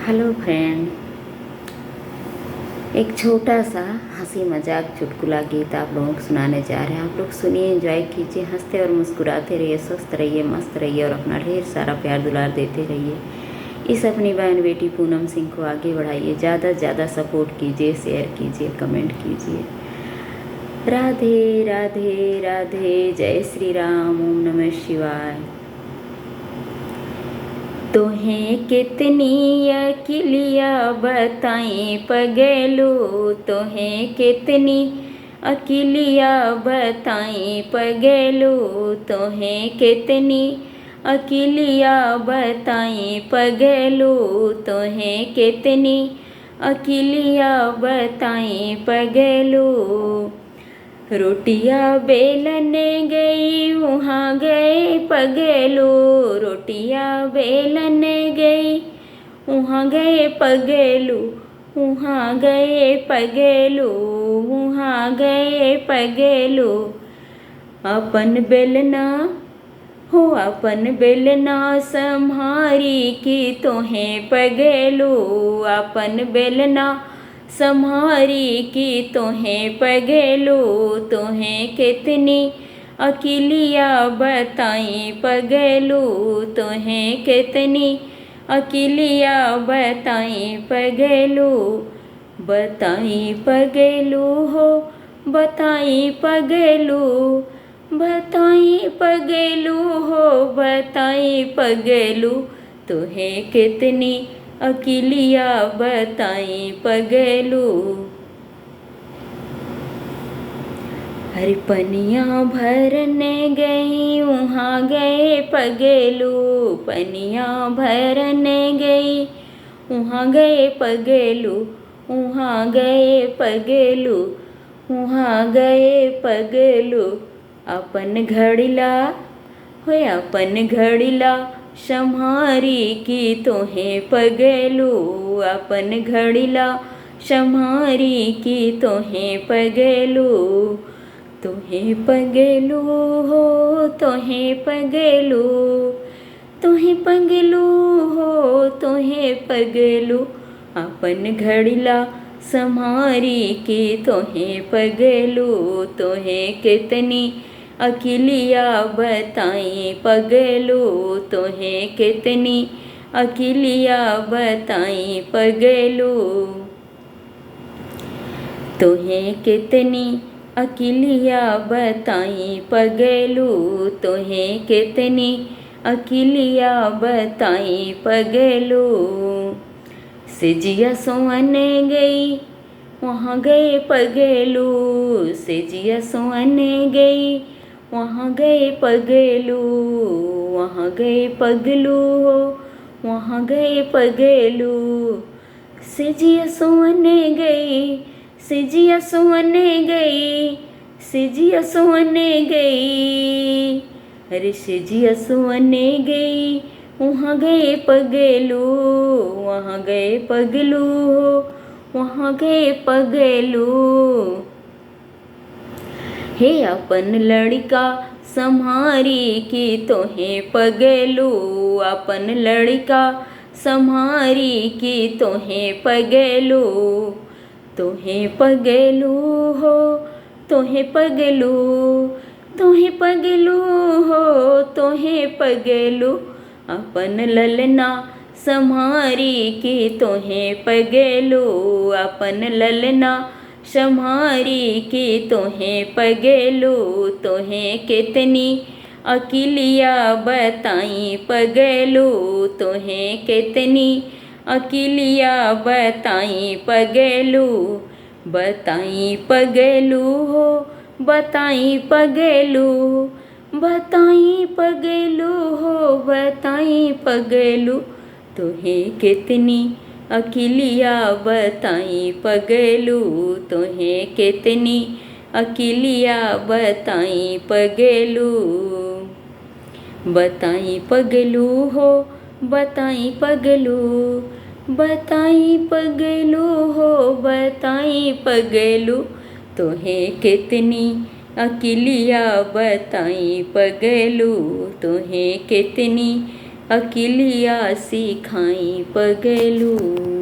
Hello friend, एक छोटा सा हंसी मजाक चुटकुला गीत आप लोगों को सुनाने जा रहे हैं। आप लोग सुनिए, एंजॉय कीजिए, हंसते और मुस्कुराते रहिए, स्वस्थ रहिए, मस्त रहिए और अपना ढेर सारा प्यार दुलार देते रहिए। इस अपनी बहन बेटी पूनम सिंह को आगे बढ़ाइए, ज़्यादा से ज़्यादा सपोर्ट कीजिए, शेयर कीजिए, कमेंट कीजिए। राधे राधे राधे, जय श्री राम, ओम नमः शिवाय। तोहें कितनी अकिलिया बताई पगलू, तोहें कितनी अकिलिया बताई पगलू, तोहें कितनी अकिलिया बताई पगलू, तोहें कितनी अकिलिया बताई पगलू। रोटियाँ बेलने गई वहाँ गए पगलू, रोटियाँ बेलने गई वहाँ गए पगलू, वहाँ गए पगलू, वहाँ गए पगलू। अपन बेलना हो अपन बेलना सम्हारी की तोहें पगलू, अपन बेलना सम्हारी की तोहें पगलू, तोहें कितनी अकिलिया बताई पगलू, तोहें कितनी अकिलिया बताई पगलू। बताई पगलू हो बताई पगलू, बताई पगलू हो बताई पगलू, तोहें कितनी अकिलिया बताई पगलू। हरी पनिया भरने गई वहाँ गए पगलू, पनिया भरने गई वहाँ गए पगलू, वहाँ गए पगलू, वहाँ गए पगलू। अपन घड़िला हो अपन घड़िला सम्हारी की तोहें पगलू, अपन घड़िला सम्हारी की तोहें पगलू। तोहें पगलू हो तोहें पगलू, तोहें पगलू हो तोहें पगलू, अपन घड़िला सम्हारी की तोहें पगलू, तोहें कितनी अकिलिया बताई पगलू, तोहें कितनी अकिलिया बताई पगलू। तोहें कितनी अकिलिया बताई पगलू, तोहें कितनी अकिलिया बताई पगलू। सिजिया सोने गई वहाँ गए पगलू, सिजिया सोने गई वहाँ गए पगलू, वहाँ गए पगलू हो वहाँ गए पगलू। सिजिया सोने गई सिजिया सोने गई, सिजिया सोने गई, अरे सिजिया सोने गई वहाँ गए पगलू, वहाँ गए पगलू हो वहाँ गए पगलू। हे अपन लड़का सम्हारी की तोहें पगलू, अपन लड़का सम्हारी की तोहें पगलू। तोहें पगलू हो तोहें पगलू, तोहें पगलू हो तोहें पगलू, अपन ललना सम्हारी की तोहें पगलू, अपन ललना सम्हारी की तोहें पगलू। तोहें कितनी अकिलिया बताई पगलू, तोहें कितनी अकिलिया बताई पगलू। बताई पगलू हो बताई पगलू, बताई पगलू हो बताई पगलू, तोहें कितनी अकिलिया बताई पगलू, तोहें कितनी अकिलिया बताई पगलू। बताई पगलू हो बताई पगलू, बताई पगलू हो बताई पगलू, तोहें कितनी अकिलिया बताई पगलू, तोहें कितनी अकिलिया सिखाई पगलू।